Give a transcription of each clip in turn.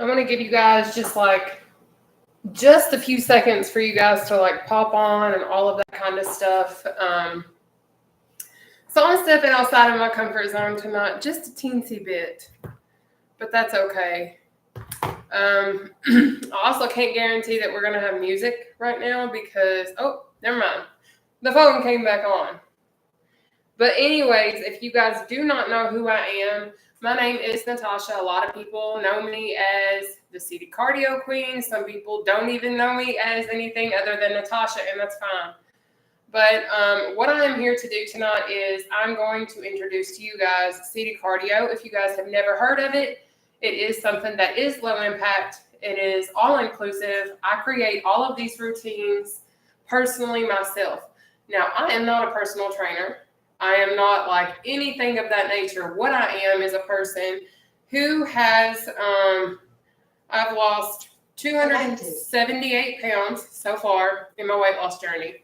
I'm going to give you guys just a few seconds for you guys to like pop on and all of that kind of stuff. So I'm stepping outside of my comfort zone tonight, just a teensy bit, but that's okay. I also can't guarantee that we're going to have music right now because, oh, never mind. The phone came back on. But anyways, if you guys do not know who I am, my name is Nataushia. A lot of people know me as the seated cardio queen. Some people don't even know me as anything other than Nataushia, and that's fine. But what I am here to do tonight is I'm going to introduce to you guys seated cardio. If you guys have never heard of it, it is something that is low impact. It is all inclusive. I create all of these routines personally myself. Now, I am not a personal trainer. I am not like anything of that nature. What I am is a person who has, I've lost 278 pounds so far in my weight loss journey.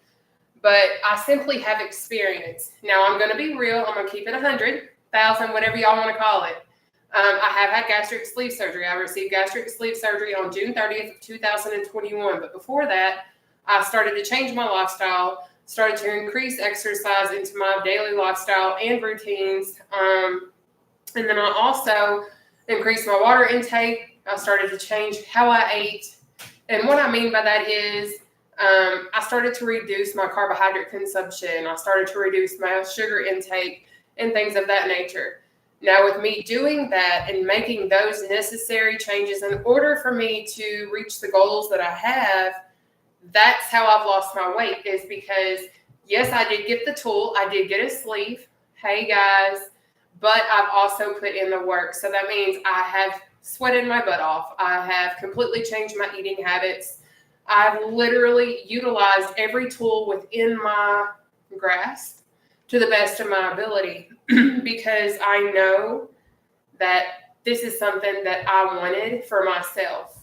But I simply have experience. Now, I'm going to be real. I'm going to keep it 100,000, whatever y'all want to call it. I have had gastric sleeve surgery. I received gastric sleeve surgery on June 30th of 2021. But before that, I started to change my lifestyle, started to increase exercise into my daily lifestyle and routines. And then I also increased my water intake. I started to change how I ate. And what I mean by that is, I started to reduce my carbohydrate consumption. I started to reduce my sugar intake and things of that nature. Now, with me doing that and making those necessary changes in order for me to reach the goals that I have, that's how I've lost my weight, is because, yes, I did get the tool. I did get a sleeve. Hey, guys. But I've also put in the work. So that means I have sweated my butt off. I have completely changed my eating habits. I've literally utilized every tool within my grasp to the best of my ability because I know that this is something that I wanted for myself.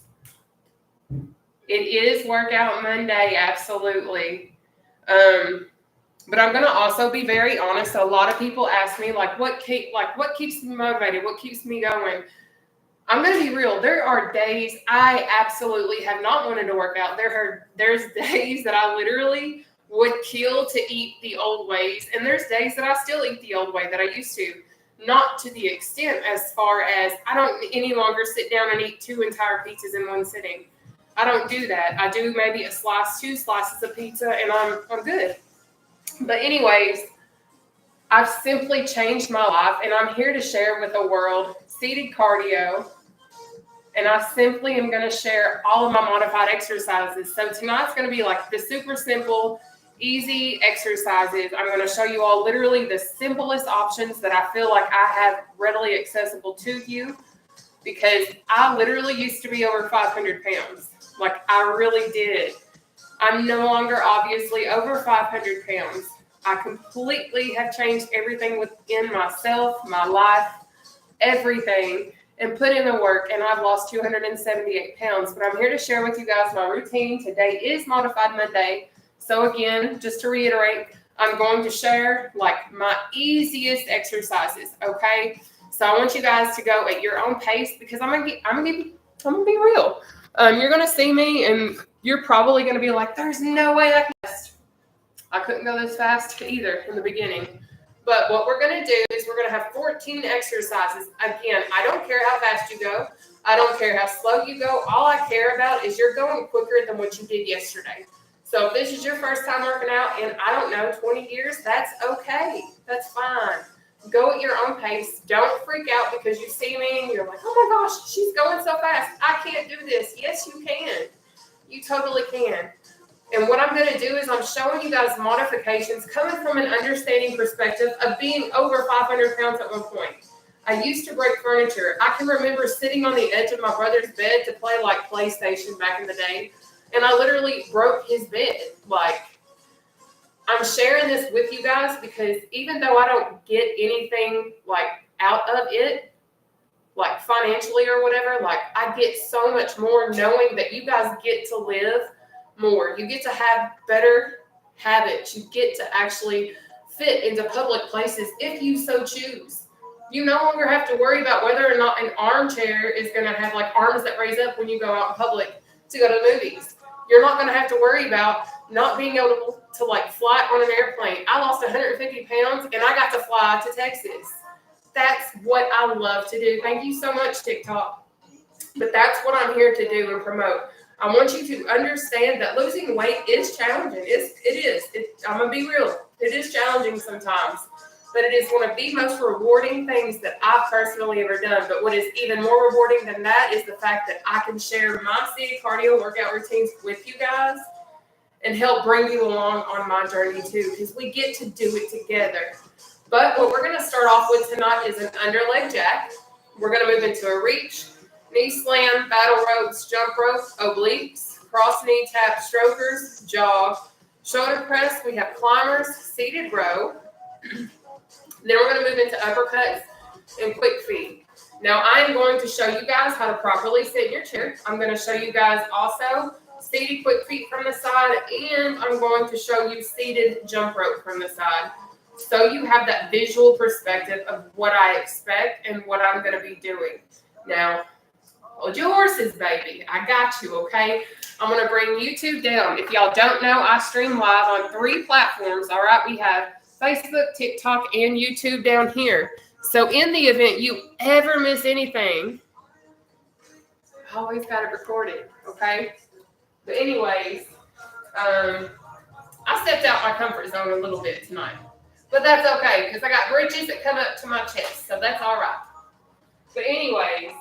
It is Workout Monday, absolutely. But I'm going to also be very honest. A lot of people ask me, what keeps me motivated? What keeps me going? I'm going to be real. There are days I absolutely have not wanted to work out. There's days that I literally would kill to eat the old ways. And there's days that I still eat the old way that I used to. Not to the extent as far as I don't any longer sit down and eat 2 entire pizzas in one sitting. I don't do that. I do maybe a slice, 2 slices of pizza, and I'm good. But anyways, I've simply changed my life, and I'm here to share with the world seated cardio. And I simply am going to share all of my modified exercises. So tonight's going to be like the super simple, easy exercises. I'm going to show you all literally the simplest options that I feel like I have readily accessible to you, because I literally used to be over 500 pounds. Like, I really did. I'm no longer obviously over 500 pounds. I completely have changed everything within myself, my life, everything, and put in the work, and I've lost 278 pounds. But I'm here to share with you guys my routine. Today is Modified Monday. So again, just to reiterate, I'm going to share like my easiest exercises, okay? So I want you guys to go at your own pace, because I'm gonna be real. You're gonna see me, and you're probably gonna be like, "There's no way I couldn't go this fast either in the beginning." But what we're going to do is we're going to have 14 exercises. Again, I don't care how fast you go. I don't care how slow you go. All I care about is you're going quicker than what you did yesterday. So if this is your first time working out in, I don't know, 20 years, that's okay. That's fine. Go at your own pace. Don't freak out because you see me and you're like, "Oh my gosh, she's going so fast. I can't do this." Yes, you can. You totally can. And what I'm going to do is I'm showing you guys modifications coming from an understanding perspective of being over 500 pounds at one point. I used to break furniture. I can remember sitting on the edge of my brother's bed to play like PlayStation back in the day. And I literally broke his bed. Like, I'm sharing this with you guys because even though I don't get anything like out of it, like financially or whatever, like I get so much more knowing that you guys get to live more. You get to have better habits. You get to actually fit into public places if you so choose. You no longer have to worry about whether or not an armchair is going to have like arms that raise up when you go out in public to go to the movies. You're not going to have to worry about not being able to like fly on an airplane. I lost 150 pounds and I got to fly to Texas. That's what I love to do. Thank you so much, TikTok. But that's what I'm here to do and promote. I want you to understand that losing weight is challenging. It is. I'm going to be real. It is challenging sometimes. But it is one of the most rewarding things that I've personally ever done. But what is even more rewarding than that is the fact that I can share my seated cardio workout routines with you guys and help bring you along on my journey too, because we get to do it together. But what we're going to start off with tonight is an underleg jack. We're going to move into a reach, knee slam, battle ropes, jump rope, obliques, cross knee tap, strokers, jog, shoulder press. We have climbers, seated row. Then we're going to move into uppercuts and quick feet. Now I am going to show you guys how to properly sit in your chair. I'm going to show you guys also seated quick feet from the side, and I'm going to show you seated jump rope from the side. So you have that visual perspective of what I expect and what I'm going to be doing. Now, hold your horses, baby. I got you, okay? I'm going to bring YouTube down. If y'all don't know, I stream live on 3 platforms, all right? We have Facebook, TikTok, and YouTube down here. So in the event you ever miss anything, I always got it recorded, okay? But anyways, I stepped out my comfort zone a little bit tonight. But that's okay, because I got bridges that come up to my chest, so that's all right. But anyways,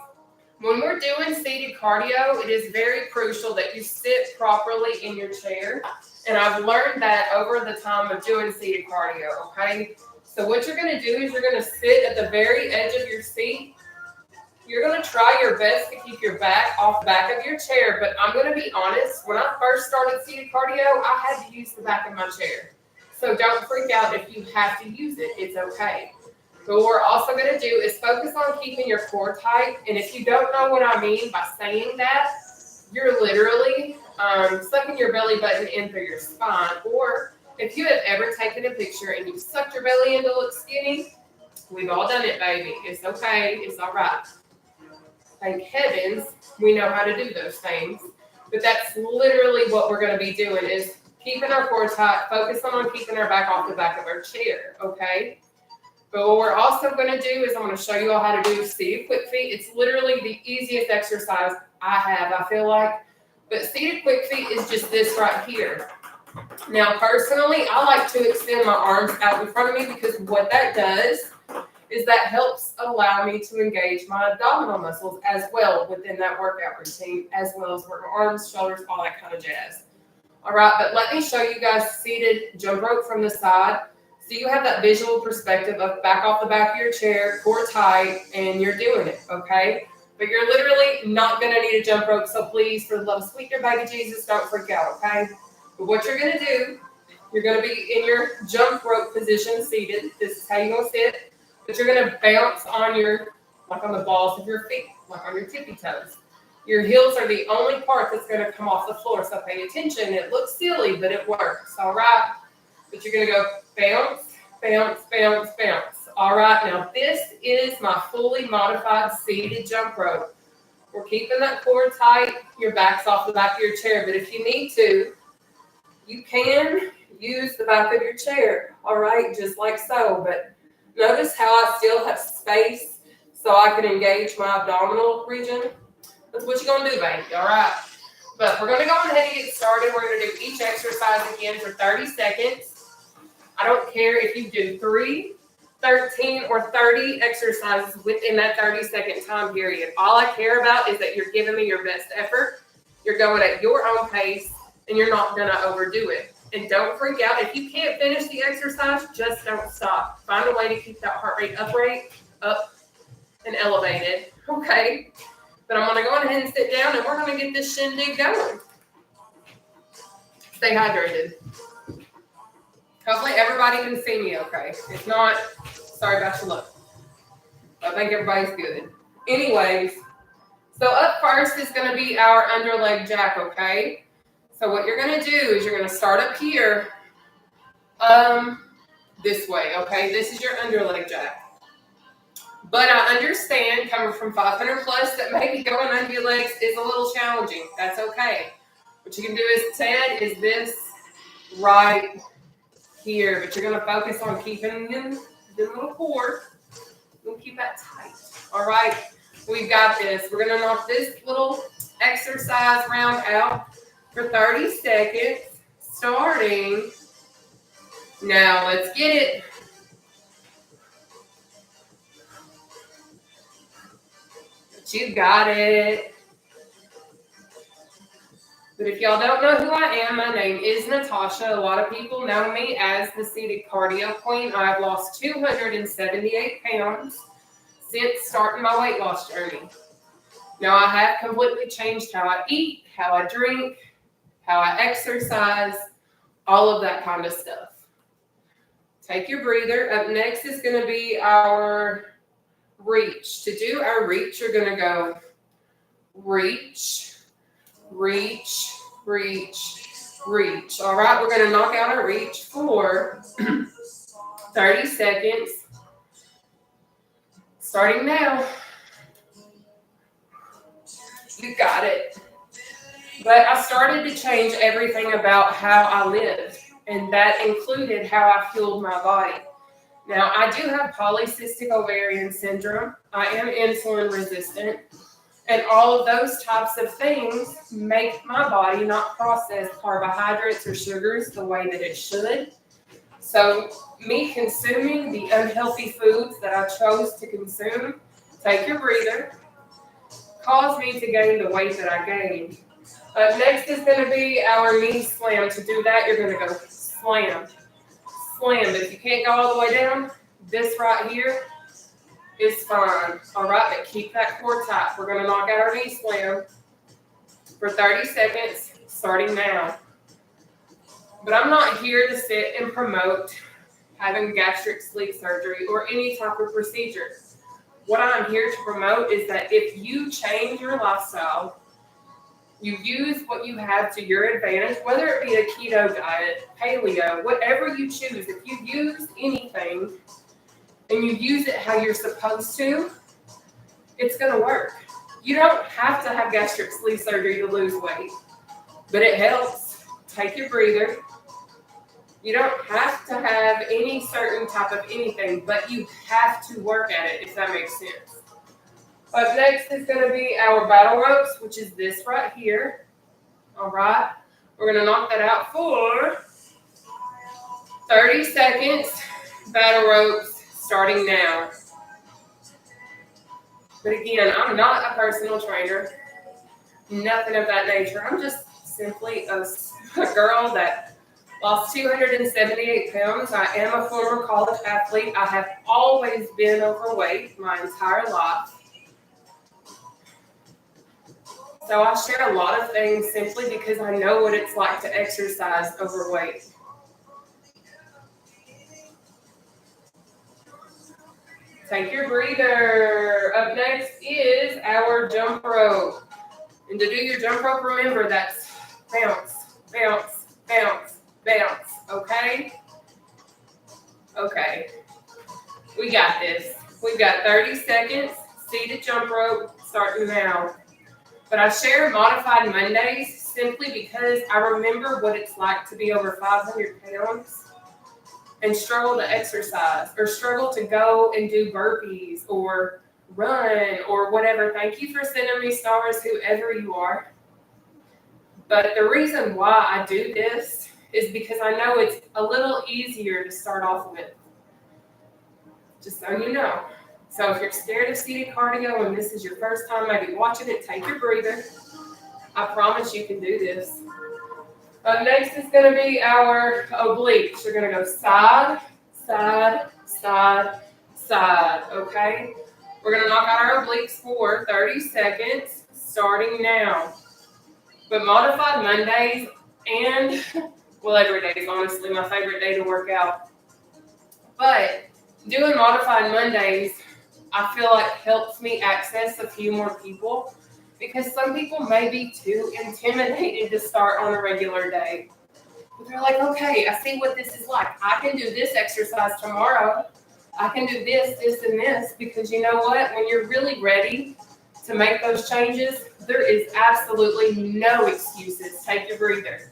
when we're doing seated cardio, it is very crucial that you sit properly in your chair. And I've learned that over the time of doing seated cardio, okay? So what you're going to do is you're going to sit at the very edge of your seat. You're going to try your best to keep your back off the back of your chair. But I'm going to be honest, when I first started seated cardio, I had to use the back of my chair. So don't freak out if you have to use it. It's okay. But what we're also going to do is focus on keeping your core tight. And if you don't know what I mean by saying that, you're literally sucking your belly button in through your spine. Or if you have ever taken a picture and you sucked your belly in to look skinny, we've all done it, baby. It's okay. It's all right. Thank heavens we know how to do those things. But that's literally what we're going to be doing is keeping our core tight, focusing on keeping our back off the back of our chair, okay? But what we're also going to do is I'm going to show you all how to do seated quick feet. It's literally the easiest exercise I have, I feel like. But seated quick feet is just this right here. Now, personally, I like to extend my arms out in front of me because what that does is that helps allow me to engage my abdominal muscles as well within that workout routine, as well as work my arms, shoulders, all that kind of jazz. All right, but let me show you guys seated jump rope from the side. So you have that visual perspective of back off the back of your chair, core tight, and you're doing it, okay? But you're literally not going to need a jump rope, so please, for the love of sweet dear baby Jesus, don't freak out, okay? But what you're going to do, you're going to be in your jump rope position, seated. This is how you're going to sit. But you're going to bounce on on the balls of your feet, like on your tippy toes. Your heels are the only part that's going to come off the floor, so pay attention. It looks silly, but it works, all right? But you're going to go bounce, bounce, bounce, bounce. All right, now this is my fully modified seated jump rope. We're keeping that core tight. Your back's off the back of your chair, but if you need to, you can use the back of your chair, all right, just like so. But notice how I still have space so I can engage my abdominal region. That's what you're going to do, baby, all right? But we're going to go ahead and get started. We're going to do each exercise again for 30 seconds. I don't care if you do 3, 13, or 30 exercises within that 30-second time period. All I care about is that you're giving me your best effort. You're going at your own pace, and you're not going to overdo it. And don't freak out. If you can't finish the exercise, just don't stop. Find a way to keep that heart rate up and elevated, okay? But I'm going to go ahead and sit down, and we're going to get this shindig going. Stay hydrated. Hopefully everybody can see me okay. If not, sorry about your luck. I think everybody's good. Anyways, so up first is going to be our underleg jack, okay? So what you're going to do is you're going to start up here this way, okay? This is your underleg jack. But I understand coming from 500 plus that maybe going under your legs is a little challenging. That's okay. What you can do instead is this right here, but you're going to focus on keeping the little core. We'll keep that tight. All right, we've got this. We're going to knock this little exercise round out for 30 seconds, starting now. Let's get it. But you got it. But if y'all don't know who I am, my name is Nataushia. A lot of people know me as the seated cardio queen. I've lost 278 pounds since starting my weight loss journey. Now, I have completely changed how I eat, how I drink, how I exercise, all of that kind of stuff. Take your breather. Up next is going to be our reach. To do our reach, you're going to go reach, reach, reach, reach. All right, we're going to knock out our reach for 30 seconds. Starting now. You got it. But I started to change everything about how I lived, and that included how I fueled my body. Now, I do have polycystic ovarian syndrome. I am insulin resistant. And all of those types of things make my body not process carbohydrates or sugars the way that it should. So me consuming the unhealthy foods that I chose to consume, take your breather, caused me to gain the weight that I gained. Next is going to be our knee slam. To do that, you're going to go slam, slam. But if you can't go all the way down, this right here is fine. All right, but keep that core tight. We're going to knock out our knee slam for 30 seconds, starting now. But I'm not here to sit and promote having gastric sleeve surgery or any type of procedure. What I'm here to promote is that if you change your lifestyle, you use what you have to your advantage, whether it be a keto diet, paleo, whatever you choose, if you use anything and you use it how you're supposed to, it's going to work. You don't have to have gastric sleeve surgery to lose weight, but it helps. Take your breather. You don't have to have any certain type of anything, but you have to work at it, if that makes sense. Up next is going to be our battle ropes, which is this right here. All right. We're going to knock that out for 30 seconds. Battle ropes starting now. But again, I'm not a personal trainer. Nothing of that nature. I'm just simply a girl that lost 278 pounds. I am a former college athlete. I have always been overweight my entire life. So I share a lot of things simply because I know what it's like to exercise overweight. Take your breather. Up next is our jump rope. And to do your jump rope, remember that's bounce, bounce, bounce, bounce. Okay? Okay. We got this. We've got 30 seconds. Seated jump rope starting now. But I share Modified Mondays simply because I remember what it's like to be over 500 pounds and struggle to exercise or struggle to go and do burpees or run or whatever. Thank you for sending me stars, whoever you are. But the reason why I do this is because I know it's a little easier to start off with. Just so you know. So if you're scared of seated cardio and this is your first time maybe watching it, take your breather. I promise you can do this. Next is going to be our obliques. You're going to go side, side, side, side, okay? We're going to knock out our obliques for 30 seconds, starting now. But Modified Mondays and, well, every day is honestly my favorite day to work out. But doing Modified Mondays, I feel like helps me access a few more people because some people may be too intimidated to start on a regular day. But they're like, okay, I see what this is like. I can do this exercise tomorrow. I can do this, this, and this, because you know what? When you're really ready to make those changes, there is absolutely no excuses. Take your breather.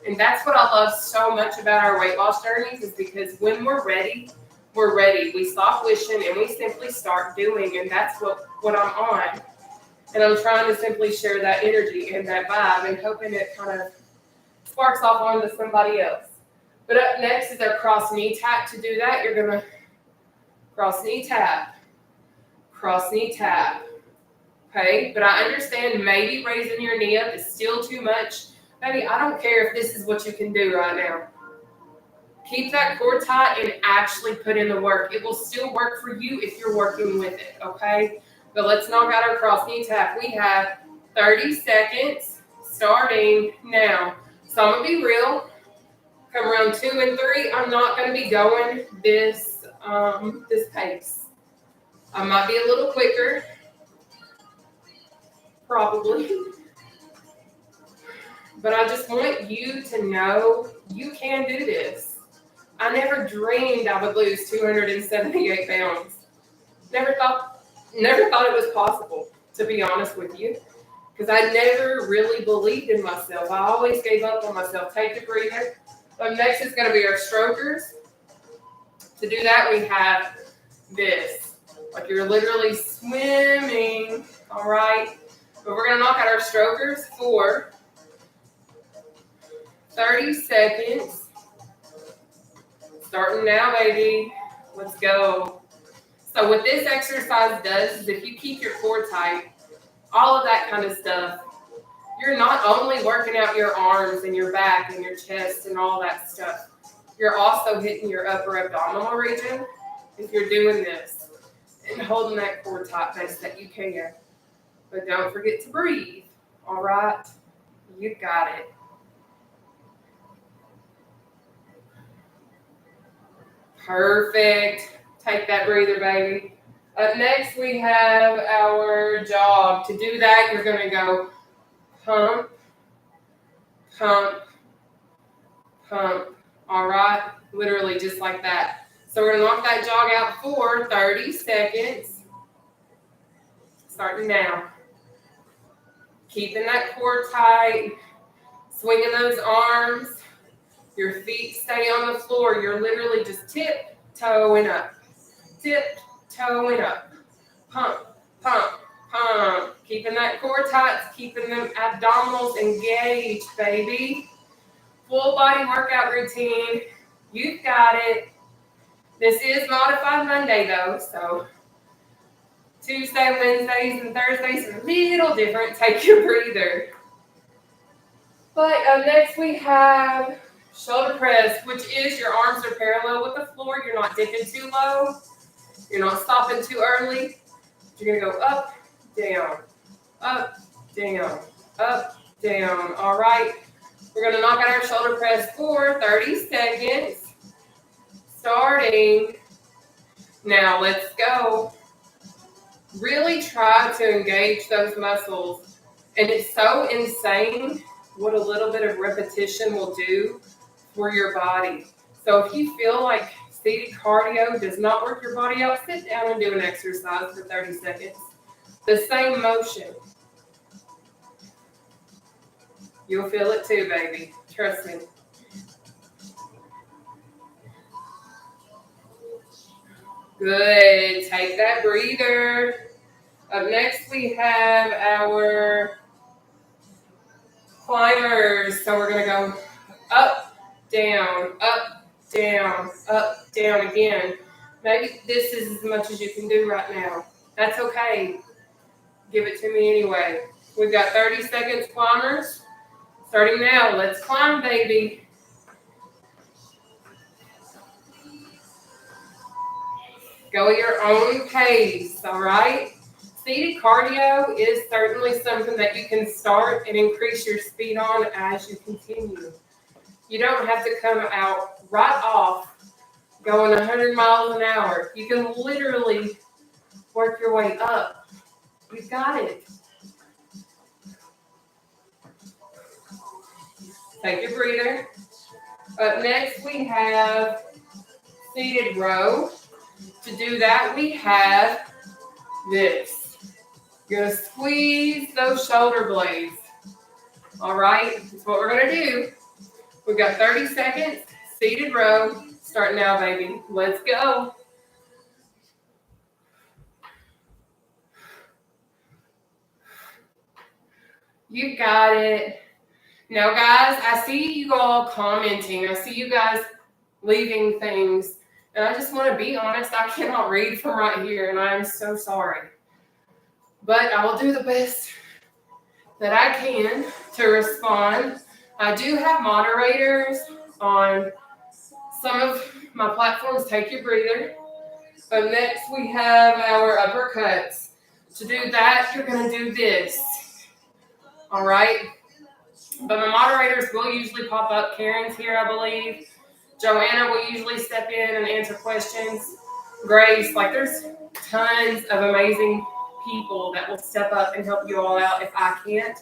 And that's what I love so much about our weight loss journeys, is because when we're ready, we're ready. We stop wishing and we simply start doing. And that's what I'm on. And I'm trying to simply share that energy and that vibe and hoping it kind of sparks off onto somebody else. But up next is our cross knee tap. To do that, you're going to cross knee tap, cross knee tap. Okay, but I understand maybe raising your knee up is still too much. Baby, I don't care if this is what you can do right now. Keep that core tight and actually put in the work. It will still work for you if you're working with it, okay? But let's knock out our cross knee tap. We have 30 seconds starting now. So I'm going to be real. Come around 2 and 3, I'm not going to be going this pace. I might be a little quicker. Probably. But I just want you to know you can do this. I never dreamed I would lose 278 pounds. Never thought it was possible, to be honest with you. Because I never really believed in myself. I always gave up on myself. Take a breather. But next is going to be our strokers. To do that, we have this. Like you're literally swimming. All right. But we're going to knock out our strokers for 30 seconds. Starting now, baby. Let's go. So what this exercise does is if you keep your core tight, all of that kind of stuff, you're not only working out your arms and your back and your chest and all that stuff, you're also hitting your upper abdominal region if you're doing this and holding that core tight best that you can. But don't forget to breathe, all right? You got it. Perfect. Take that breather, baby. Up next, we have our jog. To do that, you're going to go pump, pump, pump. All right? Literally just like that. So we're going to knock that jog out for 30 seconds. Starting now. Keeping that core tight. Swinging those arms. Your feet stay on the floor. You're literally just tiptoeing up. Tiptoeing up. Pump, pump, pump. Keeping that core tight. Keeping them abdominals engaged, baby. Full body workout routine. You've got it. This is Modified Monday, though, so Tuesday, Wednesdays, and Thursdays are a little different. Take your breather. But next we have shoulder press, which is your arms are parallel with the floor. You're not dipping too low. You're not stopping too early. You're going to go up, down, up, down, up, down. All right. We're going to knock out our shoulder press for 30 seconds. Starting now. Let's go. Really try to engage those muscles. And it's so insane what a little bit of repetition will do for your body. So if you feel like seated cardio does not work your body out, sit down and do an exercise for 30 seconds. The same motion. You'll feel it too, baby. Trust me. Good. Take that breather. Up next, we have our climbers. So we're going to go up, down, up, down, up, down again. Maybe this is as much as you can do right now. That's okay. Give it to me anyway. We've got 30 seconds, climbers. Starting now. Let's climb, baby. Go at your own pace, all right? Seated cardio is certainly something that you can start and increase your speed on as you continue. You don't have to come out right off going 100 miles an hour. You can literally work your way up. You've got it. Take your breather. Up next, we have seated row. To do that, we have this. You're going to squeeze those shoulder blades. All right, that's what we're going to do. We've got 30 seconds, seated row. Start now, baby. Let's go. You got it. Now, guys, I see you all commenting. I see you guys leaving things. And I just want to be honest, I cannot read from right here, and I am so sorry. But I will do the best that I can to respond. I do have moderators on some of my platforms. Take your breather. But next we have our uppercuts. To do that, you're going to do this. All right? But my moderators will usually pop up. Karen's here, I believe. Joanna will usually step in and answer questions. Grace, like there's tons of amazing people that will step up and help you all out if I can't.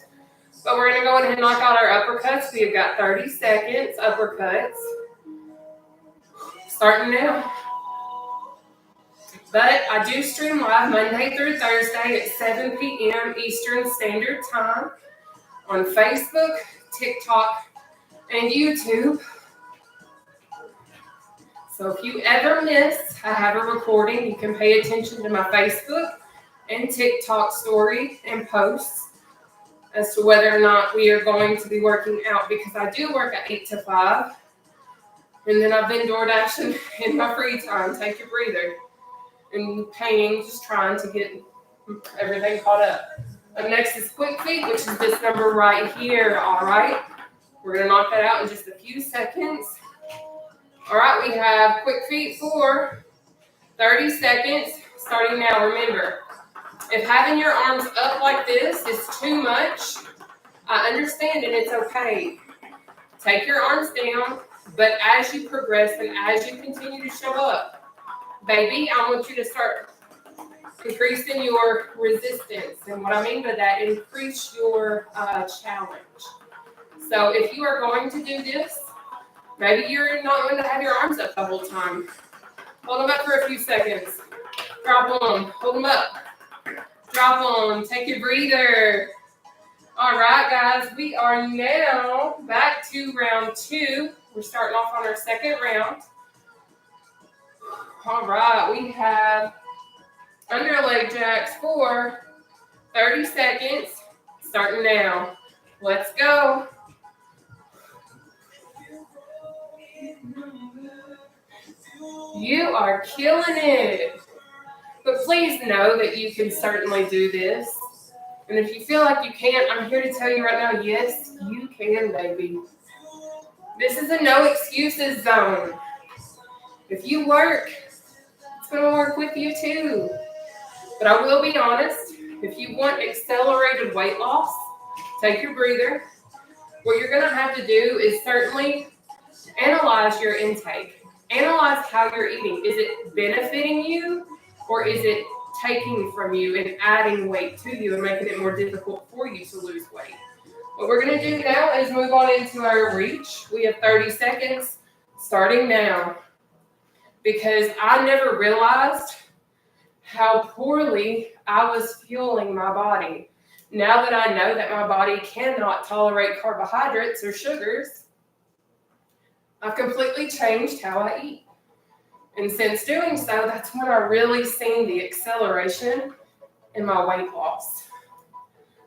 But we're going to go ahead and knock out our uppercuts. We've got 30 seconds, uppercuts. Starting now. But I do stream live Monday through Thursday at 7 p.m. Eastern Standard Time on Facebook, TikTok, and YouTube. So if you ever miss, I have a recording. You can pay attention to my Facebook and TikTok story and posts as to whether or not we are going to be working out, because I do work at 8 to 5. And then I've been door dashing in my free time. Take your breather. And painting, just trying to get everything caught up. Up next is quick feet, which is this number right here. All right. We're going to knock that out in just a few seconds. All right, we have quick feet for 30 seconds, starting now. Remember, if having your arms up like this is too much, I understand and it's okay. Take your arms down, but as you progress and as you continue to show up, baby, I want you to start increasing your resistance. And what I mean by that, increase your challenge. So if you are going to do this, maybe you're not going to have your arms up the whole time. Hold them up for a few seconds. Drop them. Hold them up. Drop them. Take your breather. All right, guys. We are now back to round 2. We're starting off on our second round. All right. We have under leg jacks for 30 seconds. Starting now. Let's go. You are killing it. But please know that you can certainly do this. And if you feel like you can't, I'm here to tell you right now, yes, you can, baby. This is a no excuses zone. If you work, it's going to work with you too. But I will be honest, if you want accelerated weight loss, take your breather. What you're going to have to do is certainly analyze your intake. Analyze how you're eating. Is it benefiting you, or is it taking from you and adding weight to you and making it more difficult for you to lose weight? What we're going to do now is move on into our reach. We have 30 seconds starting now, because I never realized how poorly I was fueling my body. Now that I know that my body cannot tolerate carbohydrates or sugars, I've completely changed how I eat. And since doing so, that's when I really seen the acceleration in my weight loss,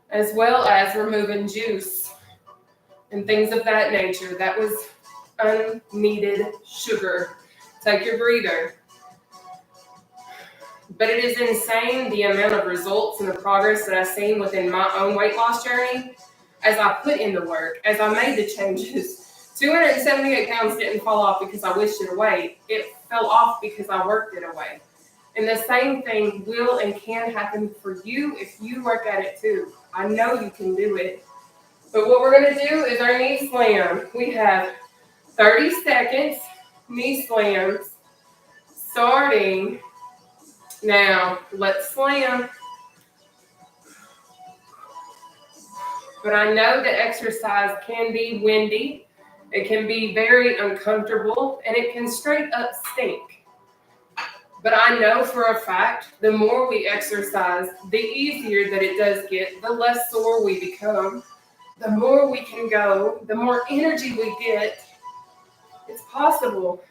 as well as removing juice and things of that nature. That was unneeded sugar. Take your breather. But it is insane the amount of results and the progress that I've seen within my own weight loss journey as I put in the work, as I made the changes. 278 pounds didn't fall off because I wished it away. It fell off because I worked it away. And the same thing will and can happen for you if you work at it too. I know you can do it. But what we're going to do is our knee slam. We have 30 seconds, knee slams, starting now. Let's slam. But I know that exercise can be windy. It can be very uncomfortable, and it can straight up stink. But I know for a fact, the more we exercise, the easier that it does get, the less sore we become, the more we can go, the more energy we get. It's possible.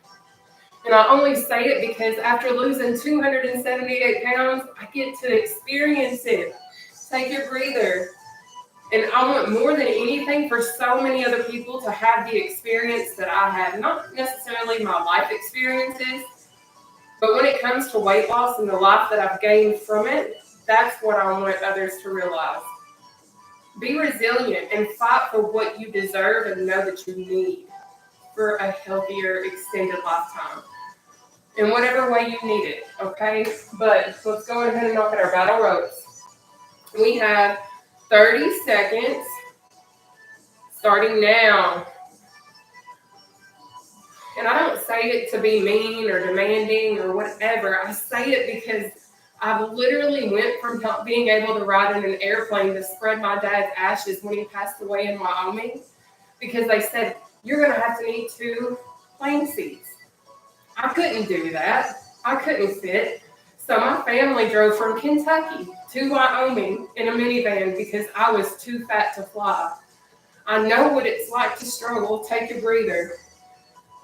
And I only say it because after losing 278 pounds, I get to experience it. Take your breather. And I want more than anything for so many other people to have the experience that I have. Not necessarily my life experiences, but when it comes to weight loss and the life that I've gained from it, that's what I want others to realize. Be resilient and fight for what you deserve and know that you need for a healthier, extended lifetime. In whatever way you need it, okay? But let's go ahead and knock at our battle ropes. We have 30 seconds starting now. And I don't say it to be mean or demanding or whatever. I say it because I've literally went from not being able to ride in an airplane to spread my dad's ashes when he passed away in Wyoming because they said, you're going to have to need 2 plane seats. I couldn't do that. I couldn't fit. So my family drove from Kentucky to Wyoming in a minivan because I was too fat to fly. I know what it's like to struggle. Take a breather.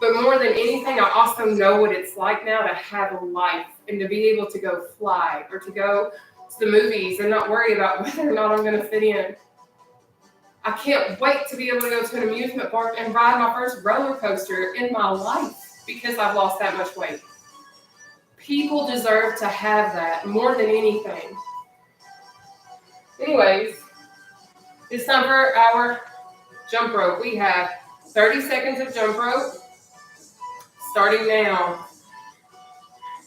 But more than anything, I also know what it's like now to have a life and to be able to go fly or to go to the movies and not worry about whether or not I'm going to fit in. I can't wait to be able to go to an amusement park and ride my first roller coaster in my life because I've lost that much weight. People deserve to have that more than anything. Anyways, it's time for our jump rope. We have 30 seconds of jump rope starting now.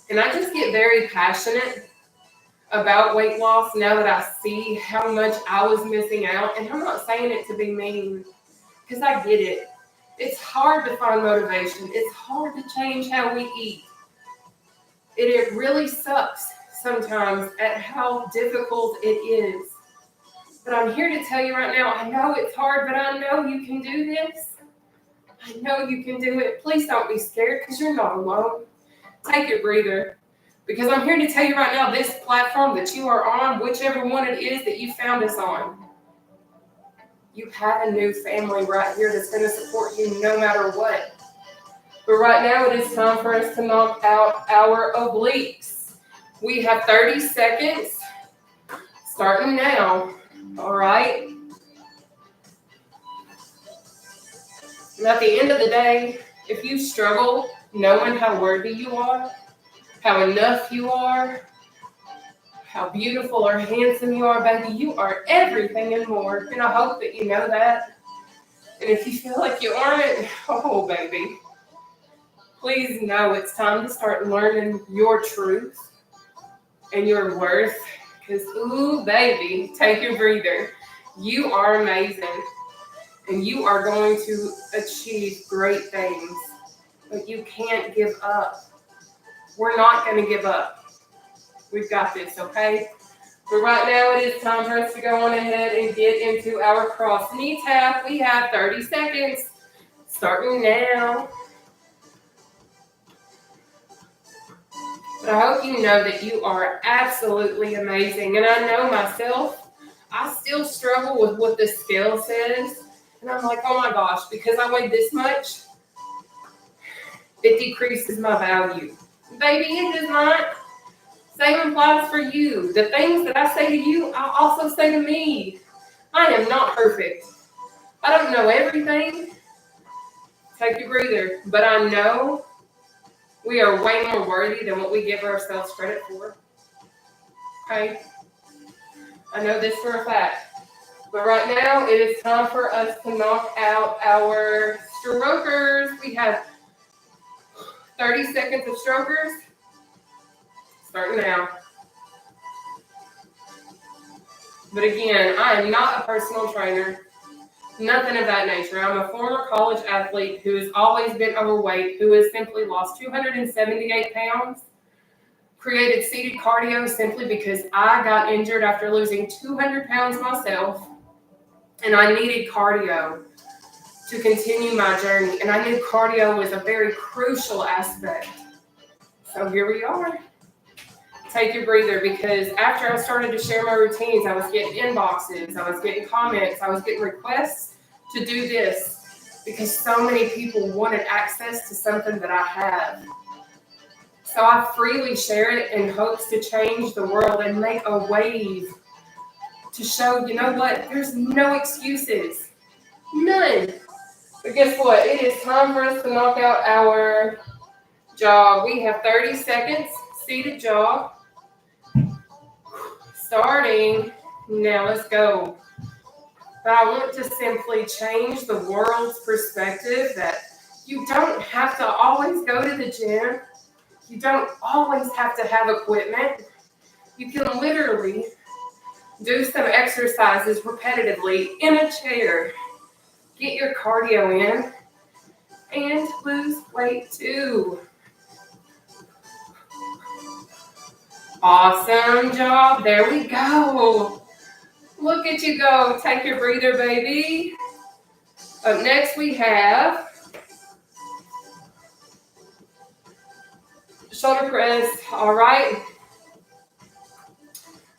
And I just get very passionate about weight loss now that I see how much I was missing out. And I'm not saying it to be mean because I get it. It's hard to find motivation. It's hard to change how we eat. It really sucks sometimes at how difficult it is. But I'm here to tell you right now, I know it's hard, but I know you can do this. I know you can do it. Please don't be scared because you're not alone. Take your breather. Because I'm here to tell you right now, this platform that you are on, whichever one it is that you found us on, you have a new family right here that's going to support you no matter what. But right now, it is time for us to knock out our obliques. We have 30 seconds starting now. All right? And at the end of the day, if you struggle knowing how worthy you are, how enough you are, how beautiful or handsome you are, baby, you are everything and more. And I hope that you know that. And if you feel like you aren't, oh, baby, please know it's time to start learning your truth and your worth. Because, ooh, baby, take your breather. You are amazing. And you are going to achieve great things. But you can't give up. We're not going to give up. We've got this, okay? But right now it is time for us to go on ahead and get into our cross knee tap. We have 30 seconds starting now. But I hope you know that you are absolutely amazing. And I know myself, I still struggle with what the scale says. And I'm like, oh my gosh, because I weigh this much, it decreases my value. Baby, it does not. Same applies for you. The things that I say to you, I also say to me. I am not perfect. I don't know everything. Take your breather. But I know we are way more worthy than what we give ourselves credit for. Okay? I know this for a fact. But right now, it is time for us to knock out our strokers. We have 30 seconds of strokers. Starting now. But again, I am not a personal trainer. Nothing of that nature. I'm a former college athlete who has always been overweight, who has simply lost 278 pounds, created seated cardio simply because I got injured after losing 200 pounds myself, and I needed cardio to continue my journey. And I knew cardio was a very crucial aspect. So here we are. take your breather, because after I started to share my routines, I was getting inboxes, I was getting comments, I was getting requests to do this because so many people wanted access to something that I have. So I freely share it in hopes to change the world and make a wave to show, you know what, there's no excuses. None. But guess what? It is time for us to knock out our jog. We have 30 seconds, seated jog. Starting now, let's go. But I want to simply change the world's perspective that you don't have to always go to the gym. You don't always have to have equipment. You can literally do some exercises repetitively in a chair. Get your cardio in and lose weight too. Awesome job. There we go. Look at you go. Take your breather, baby. Up next we have shoulder press. All right.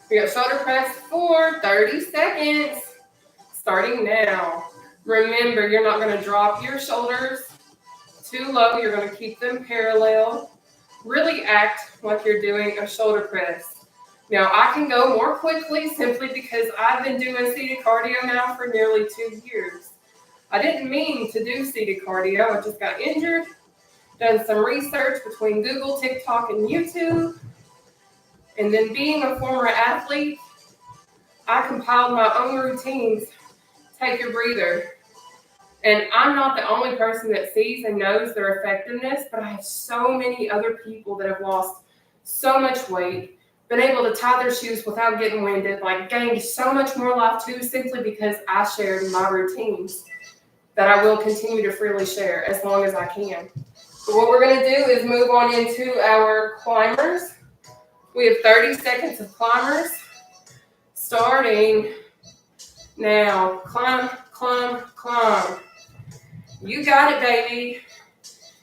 We got shoulder press for 30 seconds. Starting now. Remember, you're not going to drop your shoulders too low. You're going to keep them parallel. Really act like you're doing a shoulder press. Now, I can go more quickly simply because I've been doing seated cardio now for nearly 2 years. I didn't mean to do seated cardio. I just got injured, done some research between Google, TikTok, and YouTube. And then being a former athlete, I compiled my own routines. Take your breather. And I'm not the only person that sees and knows their effectiveness, but I have so many other people that have lost so much weight, been able to tie their shoes without getting winded, like gained so much more life too, simply because I shared my routines that I will continue to freely share as long as I can. But what we're going to do is move on into our climbers. We have 30 seconds of climbers. Starting now. Climb, climb, climb. You got it, baby.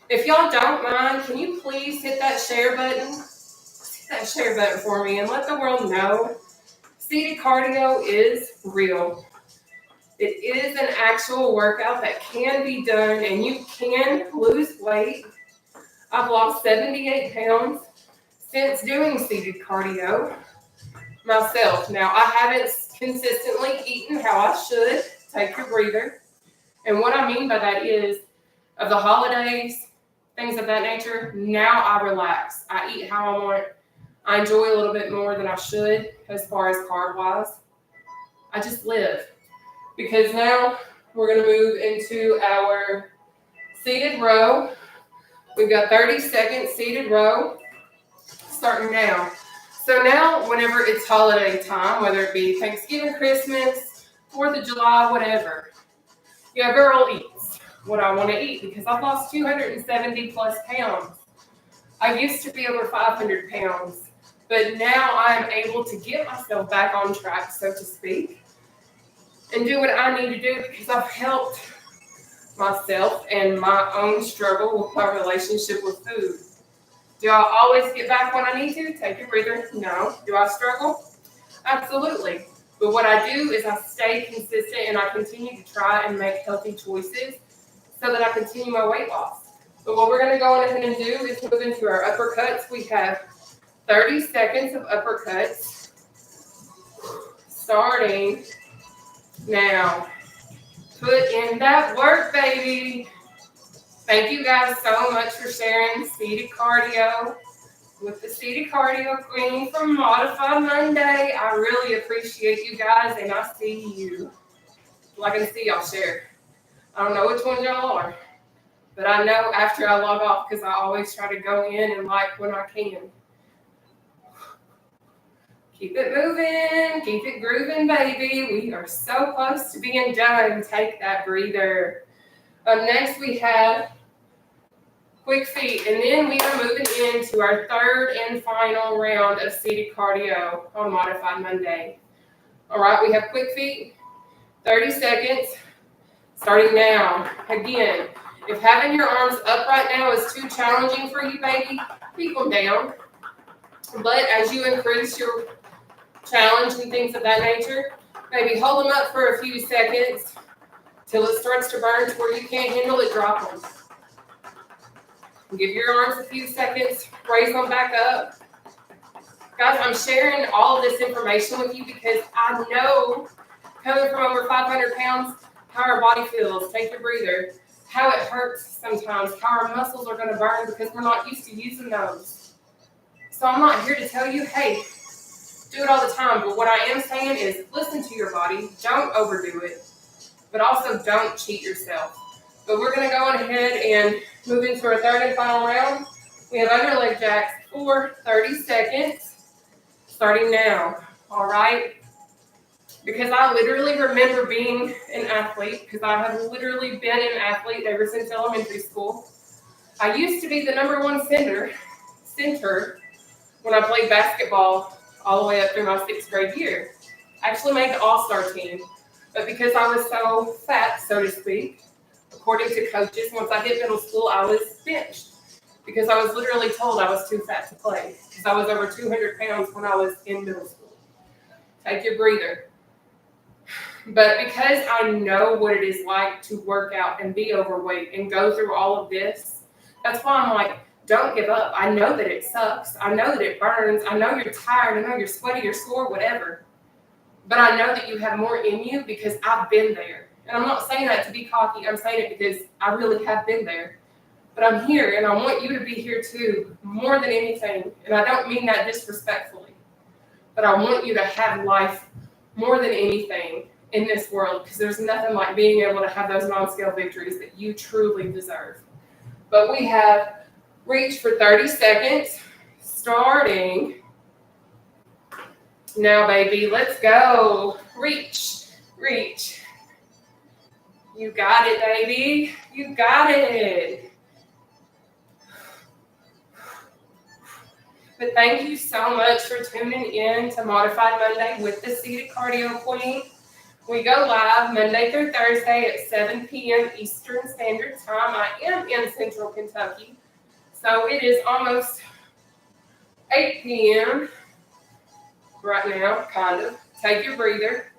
If y'all don't mind, can you please hit that share button? Hit that share button for me and let the world know seated cardio is real. It is an actual workout that can be done and you can lose weight. I've lost 78 pounds since doing seated cardio myself. Now, I haven't consistently eaten how I should. Take your breather. And what I mean by that is, of the holidays, things of that nature, now I relax. I eat how I want. I enjoy a little bit more than I should as far as carb-wise. I just live. Because now we're going to move into our seated row. We've got 30 seconds seated row starting now. So now, whenever it's holiday time, whether it be Thanksgiving, Christmas, 4th of July, whatever, yeah, girl eats what I want to eat because I've lost 270 plus pounds. I used to be over 500 pounds, but now I am able to get myself back on track, so to speak, and do what I need to do because I've helped myself and my own struggle with my relationship with food. Do I always get back when I need to? Take a breather. No. Do I struggle? Absolutely. But what I do is I stay consistent and I continue to try and make healthy choices so that I continue my weight loss. But what we're going to go on ahead and do is move into our uppercuts. We have 30 seconds of uppercuts starting now. Put in that work, baby. Thank you guys so much for sharing seated cardio with the seated cardio queen from Modified Monday. I really appreciate you guys, and I see you. Well, I can see y'all share. I don't know which ones y'all are, but I know after I log off because I always try to go in and like when I can. Keep it moving, keep it grooving, baby. We are so close to being done. Take that breather. Next, we have quick feet, and then we are moving into our third and final round of seated cardio on Modified Monday. All right, we have quick feet, 30 seconds, starting now. Again, if having your arms up right now is too challenging for you, baby, keep them down. But as you increase your challenge and things of that nature, maybe hold them up for a few seconds till it starts to burn to where you can't handle it, drop them. Give your arms a few seconds, raise them back up. Guys, I'm sharing all of this information with you because I know, coming from over 500 pounds, how our body feels. Take your breather. How it hurts sometimes, how our muscles are going to burn because we're not used to using those. So I'm not here to tell you, hey, do it all the time. But what I am saying is listen to your body. Don't overdo it. But also don't cheat yourself. But we're going to go on ahead and move into our third and final round. We have under leg jacks for 30 seconds, starting now. All right? Because I literally remember being an athlete, because I have literally been an athlete ever since elementary school. I used to be the number one center when I played basketball all the way up through my 6th grade year. I actually made the all-star team. But because I was so fat, so to speak, according to coaches, once I hit middle school, I was benched. Because I was literally told I was too fat to play. Because I was over 200 pounds when I was in middle school. Take your breather. But because I know what it is like to work out and be overweight and go through all of this, that's why I'm like, don't give up. I know that it sucks. I know that it burns. I know you're tired. I know you're sweaty, you're sore, whatever. But I know that you have more in you because I've been there. And I'm not saying that to be cocky. I'm saying it because I really have been there. But I'm here, and I want you to be here too, more than anything. And I don't mean that disrespectfully. But I want you to have life more than anything in this world, because there's nothing like being able to have those non-scale victories that you truly deserve. But we have reach for 30 seconds, starting now, baby. Let's go. Reach, reach. You got it, baby. You got it. But thank you so much for tuning in to Modified Monday with the Seated Cardio Queen. We go live Monday through Thursday at 7 p.m. Eastern Standard Time. I am in Central Kentucky, so it is almost 8 p.m. right now, kind of. Take your breather.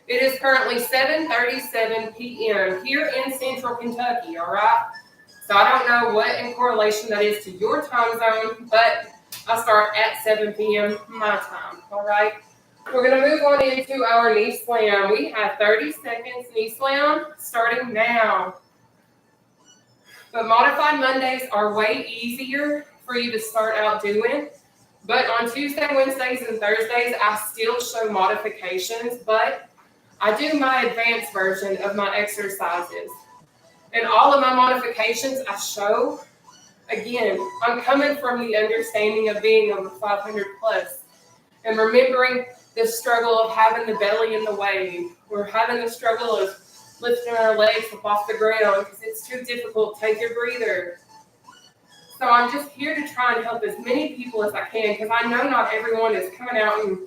It is currently 7:37 p.m. here in Central Kentucky, all right? So I don't know what in correlation that is to your time zone, but I start at 7 p.m. my time, all right? We're going to move on into our knee slam. We have 30 seconds knee slam starting now. But Modified Mondays are way easier for you to start out doing. But on Tuesday, Wednesdays, and Thursdays, I still show modifications, but I do my advanced version of my exercises. And all of my modifications I show, again, I'm coming from the understanding of being over 500 plus and remembering the struggle of having the belly in the way. We're having the struggle of lifting our legs up off the ground because it's too difficult. Take your breather. So I'm just here to try and help as many people as I can because I know not everyone is coming out and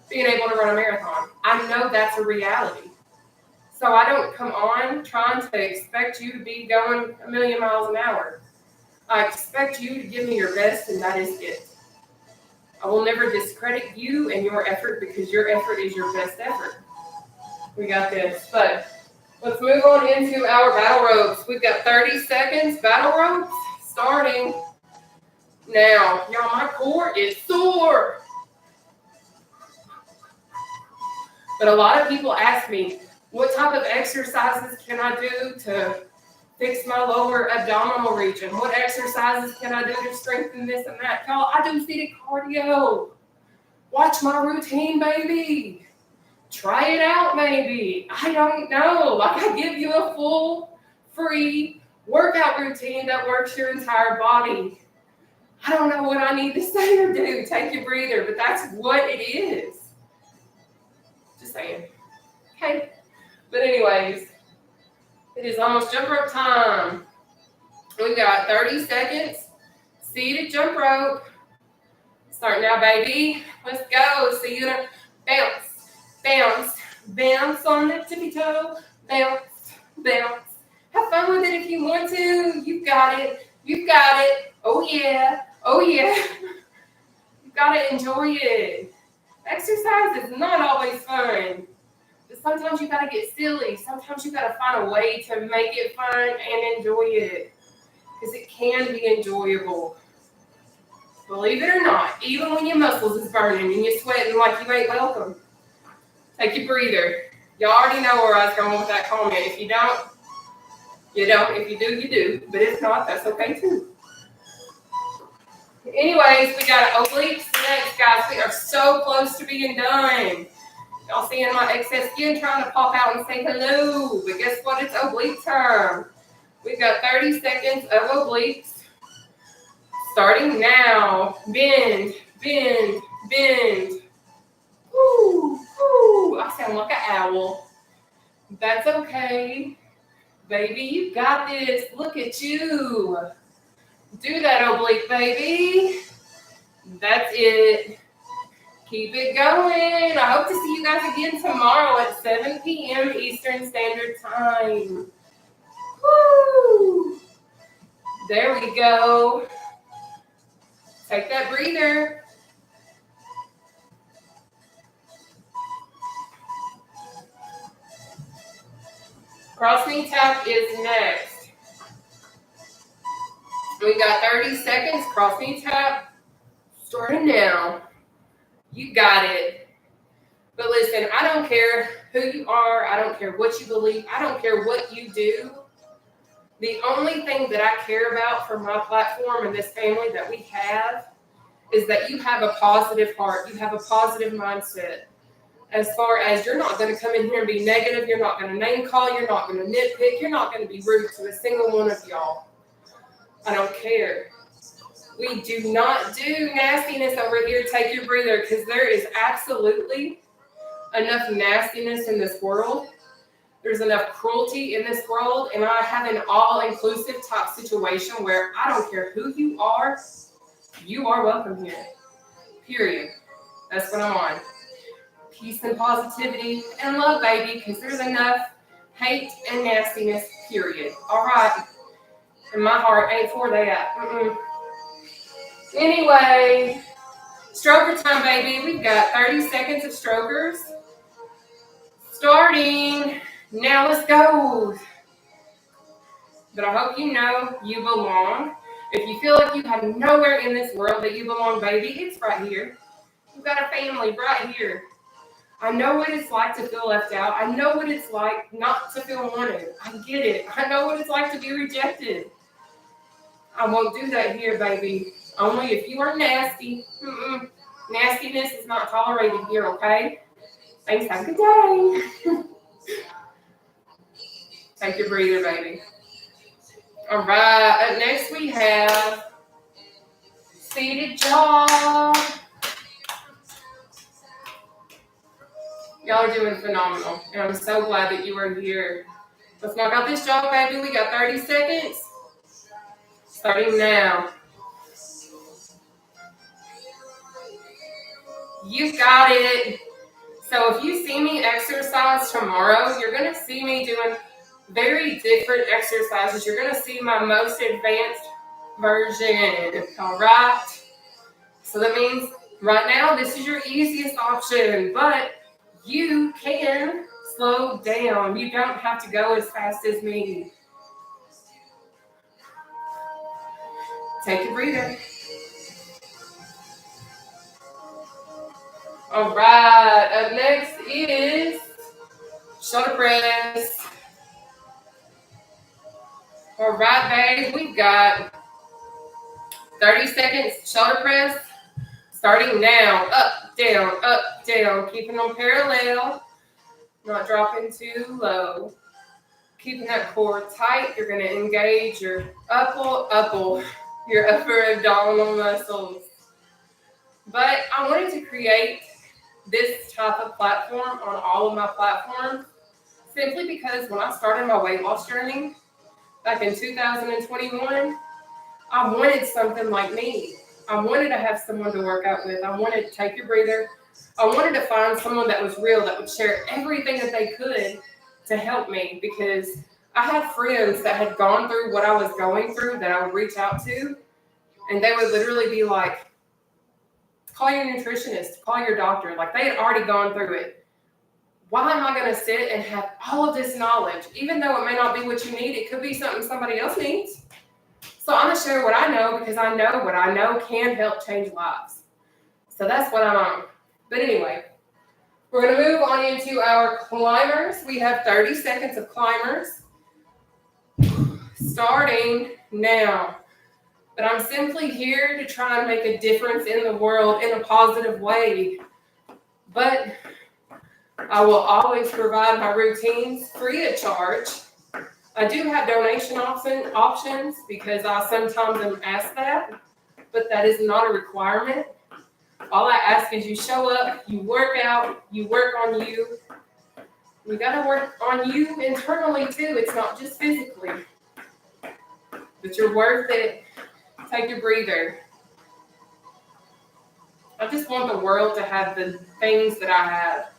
being able to run a marathon. I know that's a reality. So I don't come on trying to expect you to be going 1,000,000 miles an hour. I expect you to give me your best, and that is it. I will never discredit you and your effort because your effort is your best effort. We got this. But let's move on into our battle ropes. We've got 30 seconds. Battle ropes starting now. Y'all, my core is sore. But a lot of people ask me, what type of exercises can I do to fix my lower abdominal region? What exercises can I do to strengthen this and that? Y'all, I do seated cardio. Watch my routine, baby. Try it out, maybe. I don't know. Like, I give you a full, free workout routine that works your entire body. I don't know what I need to say or do. Take your breather, but that's what it is. Just saying. Okay. But anyways, it is almost jump rope time. We've got 30 seconds. Seated jump rope. Start now, baby. Let's go. See you in a bounce, bounce, bounce on the tippy toe. Bounce, bounce. Have fun with it if you want to. You got it. You got it. Oh, yeah. Oh, yeah. You Gotta enjoy it. Exercise is not always fun. But sometimes you gotta get silly. Sometimes you gotta find a way to make it fun and enjoy it. Because it can be enjoyable. Believe it or not, even when your muscles is burning and you're sweating like you ain't welcome. Take your breather. Y'all already know where I was going with that comment. If you don't, you don't. If you do, you do. But if not, that's okay too. Anyways, we got obliques next, guys. We are so close to being done. Y'all seeing my excess skin trying to pop out and say hello. But guess what? It's oblique time. We've got 30 seconds of obliques. Starting now. Bend, bend, bend. Woo, woo. I sound like an owl. That's okay. Baby, you got this. Look at you. Do that oblique, baby. That's it. Keep it going. I hope to see you guys again tomorrow at 7 p.m. Eastern Standard Time. Woo! There we go. Take that breather. Cross knee tap is next. We got 30 seconds. Cross knee tap. Starting now. You got it. But listen, I don't care who you are. I don't care what you believe. I don't care what you do. The only thing that I care about for my platform and this family that we have is that you have a positive heart. You have a positive mindset. As far as you're not going to come in here and be negative. You're not going to name call. You're not going to nitpick. You're not going to be rude to a single one of y'all. I don't care. We do not do nastiness over here. Take your breather, because there is absolutely enough nastiness in this world. There's enough cruelty in this world, and I have an all-inclusive type situation where I don't care who you are welcome here. Period. That's what I'm on. Peace and positivity and love, baby, because there's enough hate and nastiness, period. All right. And my heart ain't for that. Anyway, stroker time, baby. We've got 30 seconds of strokers. Starting. Now let's go. But I hope you know you belong. If you feel like you have nowhere in this world that you belong, baby, it's right here. You've got a family right here. I know what it's like to feel left out. I know what it's like not to feel wanted. I get it. I know what it's like to be rejected. I won't do that here, baby. Only if you are nasty. Nastiness is not tolerated here, okay? Thanks. Have a good day. Take your breather, baby. All right. Up next, we have seated jog. Y'all are doing phenomenal, and I'm so glad that you are here. Let's knock out this jog, baby. We got 30 seconds. Starting now. You got it. So if you see me exercise tomorrow, you're going to see me doing very different exercises. You're going to see my most advanced version. All right. So that means right now, this is your easiest option, but you can slow down. You don't have to go as fast as me. Take a breather. All right. Up next is shoulder press. All right, babe. We've got 30 seconds shoulder press. Starting now. Up, down. Keeping them parallel. Not dropping too low. Keeping that core tight. You're going to engage your upper abdominal muscles. But I wanted to create this type of platform on all of my platforms simply because when I started my weight loss journey back in 2021, I wanted something like me. I wanted to have someone to work out with. I wanted to take your breather. I wanted to find someone that was real, that would share everything that they could to help me, because I had friends that had gone through what I was going through that I would reach out to, and they would literally be like, Call your nutritionist, call your doctor. Like, they had already gone through it. Why am I going to sit and have all of this knowledge? Even though it may not be what you need, it could be something somebody else needs. So I'm going to share what I know, because I know what I know can help change lives. So that's what I'm on. But anyway, we're going to move on into our climbers. We have 30 seconds of climbers starting now. But I'm simply here to try and make a difference in the world in a positive way. But I will always provide my routines free of charge. I do have donation options because I sometimes am asked that, but that is not a requirement. All I ask is you show up, you work out, you work on you. You got to work on you internally too. It's not just physically. But you're worth it. Take a breather. I just want the world to have the things that I have,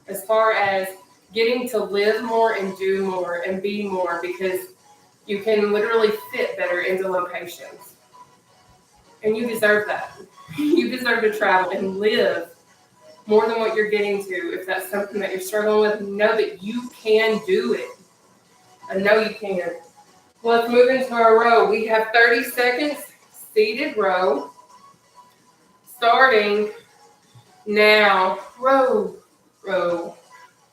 as far as getting to live more and do more and be more, because you can literally fit better into locations. And you deserve that. You deserve to travel and live more than what you're getting to. If that's something that you're struggling with, know that you can do it. I know you can. Let's move into our row. We have 30 seconds, seated row, starting now. Row, row,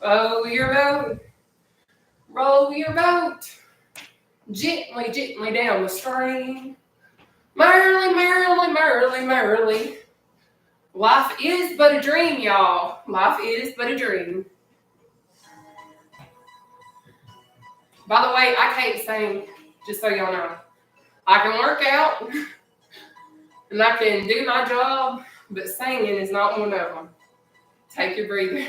row your boat. Row your boat. Gently, gently down the stream. Merrily, merrily, merrily, merrily. Life is but a dream, y'all. Life is but a dream. By the way, I can't sing, just so y'all know. I can work out, and I can do my job, but singing is not one of them. Take your breather.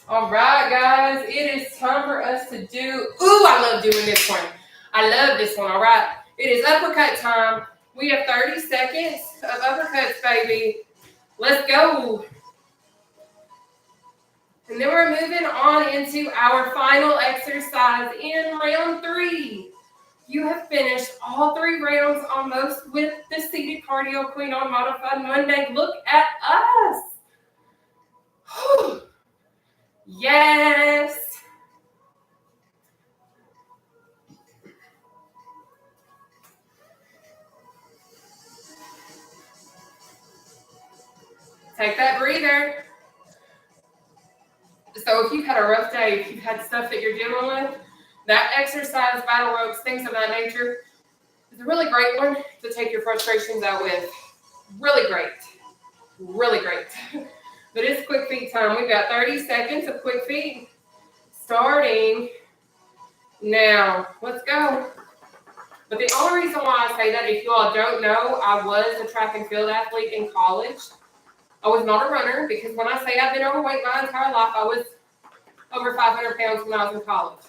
All right, guys, it is time for us to do, I love doing this one. I love this one, all right? It is uppercut time. We have 30 seconds of uppercuts, baby. Let's go. And then we're moving on into our final exercise in round 3. You have finished all 3 rounds almost with the seated cardio queen on Modified Monday. Look at us. Whew. Yes. Take that breather. So if you've had a rough day, if you've had stuff that you're dealing with, that exercise, battle ropes, things of that nature, is a really great one to take your frustrations out with. Really great. Really great. But it's quick feet time. We've got 30 seconds of quick feet starting now. Let's go. But the only reason why I say that, if you all don't know, I was a track and field athlete in college. I was not a runner, because when I say I've been overweight my entire life, I was over 500 pounds when I was in college.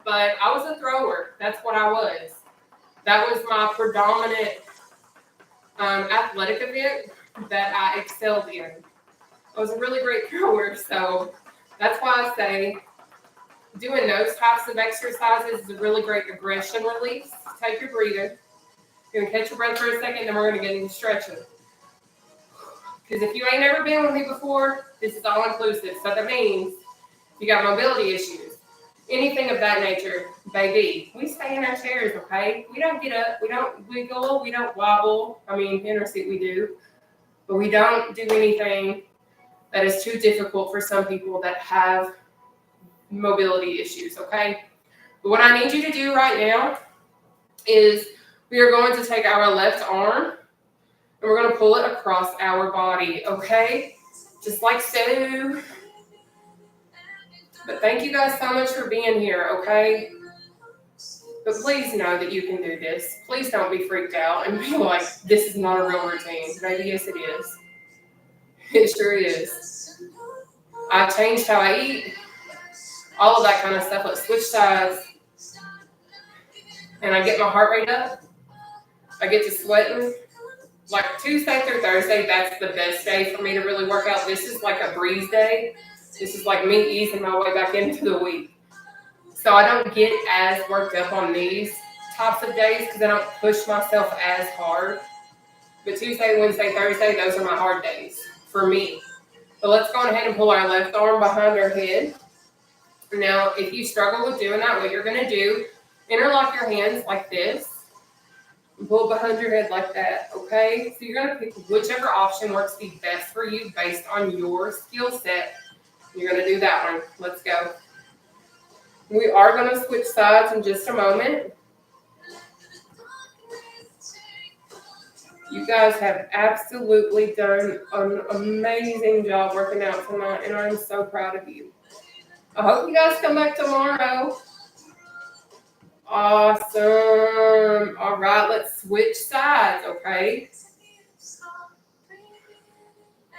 But I was a thrower. That's what I was. That was my predominant athletic event that I excelled in. I was a really great thrower, so that's why I say doing those types of exercises is a really great aggression release. Take your breather. You're going to catch your breath for a second, then we're going to get into stretching. Because if you ain't never been with me before, this is all inclusive. So that means you got mobility issues, anything of that nature, baby. We stay in our chairs, okay? We don't get up. We don't wiggle. We don't wobble. I mean, in our seat we do. But we don't do anything that is too difficult for some people that have mobility issues, okay? But what I need you to do right now is we are going to take our left arm and we're going to pull it across our body, okay? Just like so. But thank you guys so much for being here, okay? But please know that you can do this. Please don't be freaked out and be like, this is not a real routine. Maybe yes, it is. It sure is. I've changed how I eat, all of that kind of stuff. Let's switch sides. And I get my heart rate up. I get to sweating. Like Tuesday through Thursday, that's the best day for me to really work out. This is like a breeze day. This is like me easing my way back into the week. So I don't get as worked up on these types of days because I don't push myself as hard. But Tuesday, Wednesday, Thursday, those are my hard days for me. But let's go ahead and pull our left arm behind our head. Now, if you struggle with doing that, what you're going to do, interlock your hands like this. Pull behind your head like that, okay? So you're going to pick whichever option works the best for you based on your skill set. You're going to do that one. Let's go. We are going to switch sides in just a moment. You guys have absolutely done an amazing job working out tonight, and I'm so proud of you. I hope you guys come back tomorrow. Awesome. All right, let's switch sides, okay?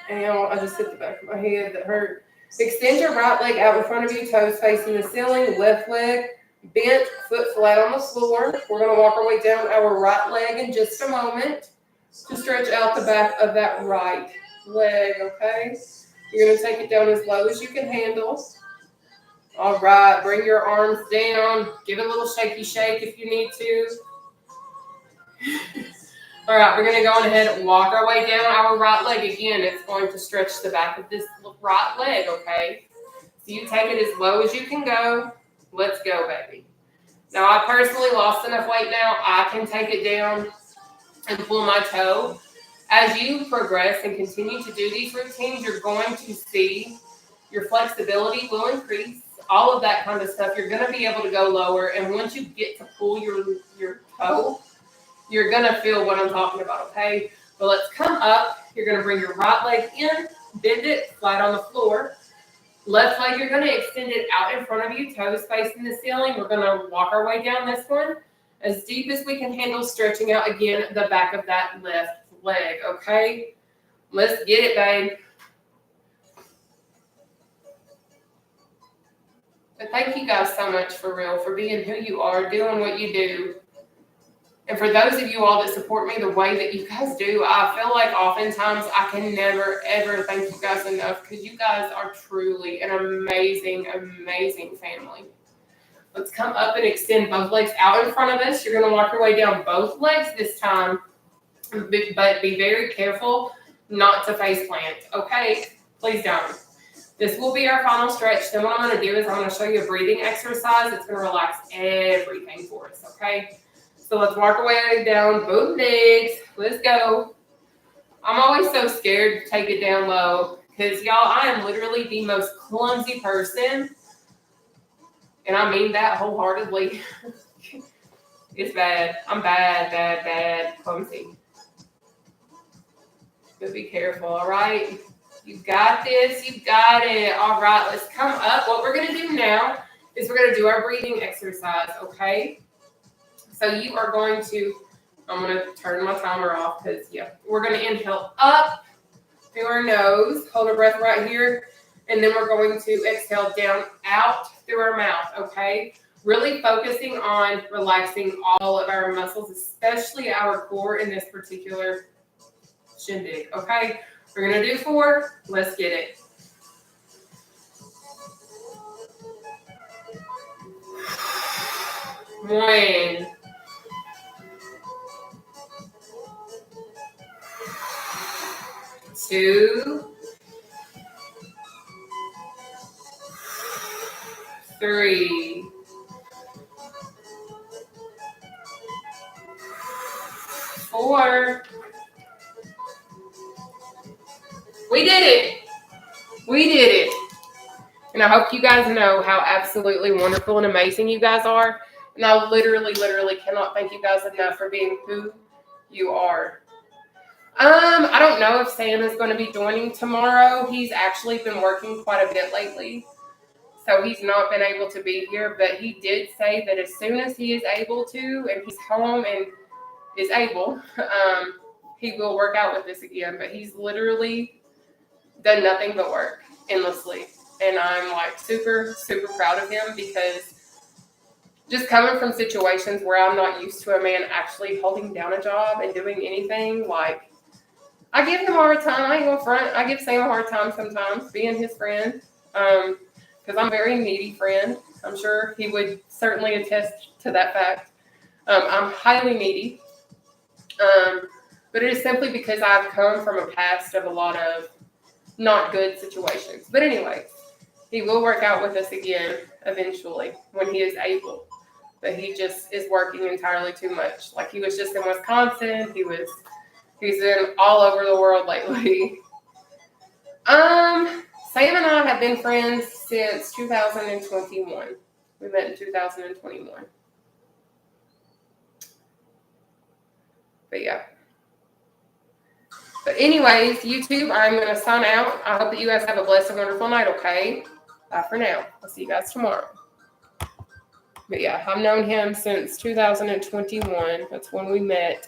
And I just hit the back of my head. That hurt. Extend your right leg out in front of you, toes facing the ceiling, left leg bent, foot flat on the floor. We're going to walk our way down our right leg in just a moment to stretch out the back of that right leg, okay? You're going to take it down as low as you can handle. All right, bring your arms down. Give it a little shaky shake if you need to. All right, we're going to go on ahead and walk our way down our right leg again. It's going to stretch the back of this right leg, okay? So you take it as low as you can go. Let's go, baby. Now, I personally lost enough weight now. I can take it down and pull my toe. As you progress and continue to do these routines, you're going to see your flexibility will increase. All of that kind of stuff. You're going to be able to go lower. And once you get to pull your toe, you're going to feel what I'm talking about, okay? But let's come up. You're going to bring your right leg in, bend it flat on the floor. Left leg, you're going to extend it out in front of you, toes facing the ceiling. We're going to walk our way down this one as deep as we can handle, stretching out, again, the back of that left leg, okay? Let's get it, babe. But thank you guys so much, for real, for being who you are, doing what you do. And for those of you all that support me the way that you guys do, I feel like oftentimes I can never, ever thank you guys enough because you guys are truly an amazing, amazing family. Let's come up and extend both legs out in front of us. You're going to walk your way down both legs this time, but be very careful not to face plant, okay? Please don't. This will be our final stretch. Then what I'm going to do is I'm going to show you a breathing exercise. It's going to relax everything for us, okay? So let's walk our way down both legs. Let's go. I'm always so scared to take it down low because, y'all, I am literally the most clumsy person. And I mean that wholeheartedly. It's bad. I'm bad, clumsy. But be careful, all right? You got this. You got it. All right, let's come up. What we're going to do now is we're going to do our breathing exercise, okay? So you are going to, I'm going to turn my timer off because, yeah, we're going to inhale up through our nose. Hold our breath right here. And then we're going to exhale down, out through our mouth, okay? Really focusing on relaxing all of our muscles, especially our core in this particular shindig, okay? We're going to do 4. Let's get it. One. 2. 3. 4. We did it. We did it. And I hope you guys know how absolutely wonderful and amazing you guys are. And I literally cannot thank you guys enough for being who you are. I don't know if Sam is going to be joining tomorrow. He's actually been working quite a bit lately. So he's not been able to be here. But he did say that as soon as he is able to, and he's home and is able, he will work out with us again. But he's literally done nothing but work endlessly. And I'm like super, super proud of him because just coming from situations where I'm not used to a man actually holding down a job and doing anything, like, I give him a hard time. I ain't gonna front. I give Sam a hard time sometimes, being his friend. because I'm a very needy friend. I'm sure he would certainly attest to that fact. I'm highly needy. But it is simply because I've come from a past of a lot of not good situations. But anyway, he will work out with us again eventually when he is able. But he just is working entirely too much. Like he was just in Wisconsin. He's been all over the world lately. Sam and I have been friends since 2021. We met in 2021. But yeah. But anyways, YouTube, I'm going to sign out. I hope that you guys have a blessed and wonderful night, okay? Bye for now. I'll see you guys tomorrow. But yeah, I've known him since 2021. That's when we met.